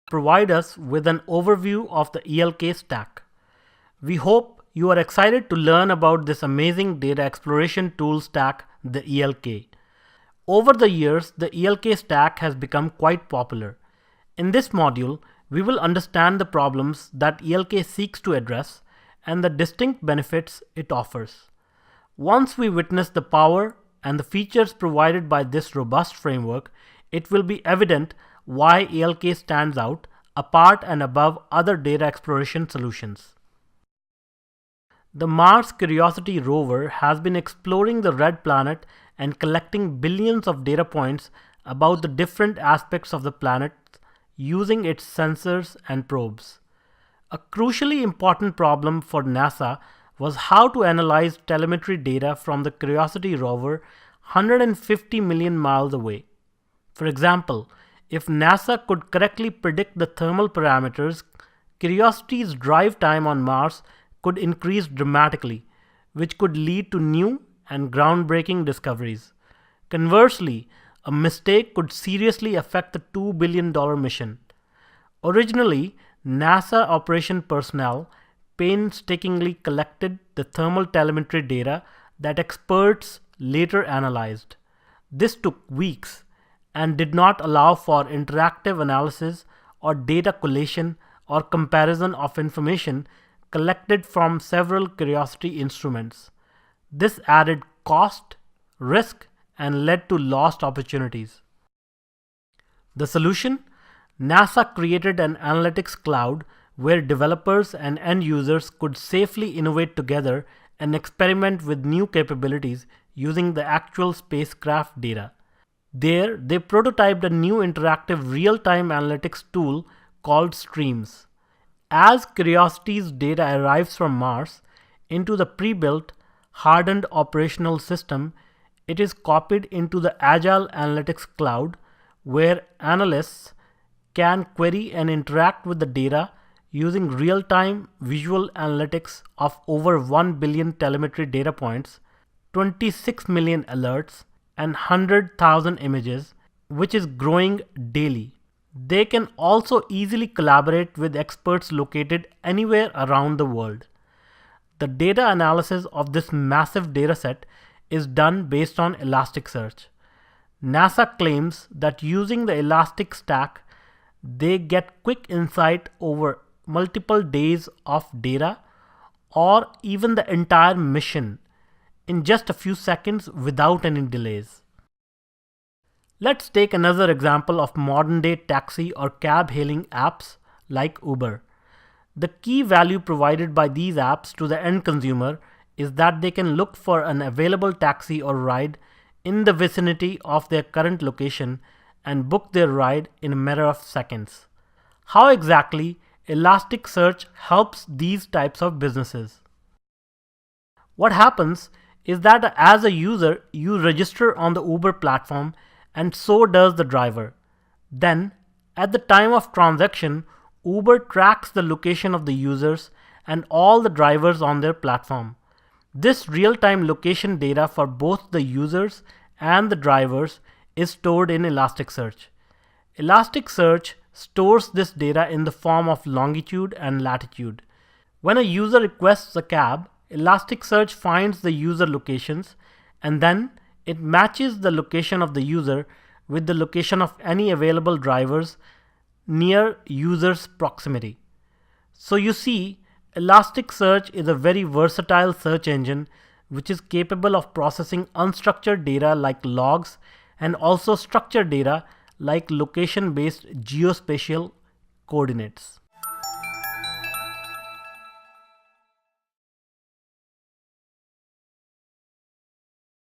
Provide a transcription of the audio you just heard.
provide us with an overview of the ELK stack. We hope you are excited to learn about this amazing data exploration tool stack, the ELK. Over the years, the ELK stack has become quite popular. In this module, we will understand the problems that ELK seeks to address and the distinct benefits it offers. Once we witness the power and the features provided by this robust framework, it will be evident why ELK stands out apart and above other data exploration solutions. The Mars Curiosity rover has been exploring the red planet and collecting billions of data points about the different aspects of the planet using its sensors and probes. A crucially important problem for NASA was how to analyze telemetry data from the Curiosity rover 150 million miles away. For example, if NASA could correctly predict the thermal parameters, Curiosity's drive time on Mars could increase dramatically, which could lead to new and groundbreaking discoveries. Conversely, a mistake could seriously affect the $2 billion mission. Originally, NASA operation personnel painstakingly collected the thermal telemetry data that experts later analyzed. This took weeks and did not allow for interactive analysis or data collation or comparison of information collected from several Curiosity instruments. This added cost, risk, and led to lost opportunities. The solution? NASA created an analytics cloud where developers and end users could safely innovate together and experiment with new capabilities using the actual spacecraft data. There, they prototyped a new interactive real-time analytics tool called Streams. As Curiosity's data arrives from Mars into the pre-built, hardened operational system, it is copied into the Agile Analytics Cloud, where analysts can query and interact with the data using real-time visual analytics of over 1 billion telemetry data points, 26 million alerts, and 100,000 images, which is growing daily. They can also easily collaborate with experts located anywhere around the world. The data analysis of this massive dataset is done based on ElasticSearch. NASA claims that using the Elastic Stack, they get quick insight over multiple days of data or even the entire mission in just a few seconds without any delays. Let's take another example of modern-day taxi or cab hailing apps like Uber. The key value provided by these apps to the end consumer is that they can look for an available taxi or ride in the vicinity of their current location and book their ride in a matter of seconds. How exactly ElasticSearch helps these types of businesses? What happens is that as a user, you register on the Uber platform and so does the driver. Then, at the time of transaction, Uber tracks the location of the users and all the drivers on their platform. This real-time location data for both the users and the drivers is stored in ElasticSearch. ElasticSearch stores this data in the form of longitude and latitude. When a user requests a cab, ElasticSearch finds the user locations and then it matches the location of the user with the location of any available drivers near user's proximity. So you see, ElasticSearch is a very versatile search engine which is capable of processing unstructured data like logs and also structured data like location-based geospatial coordinates.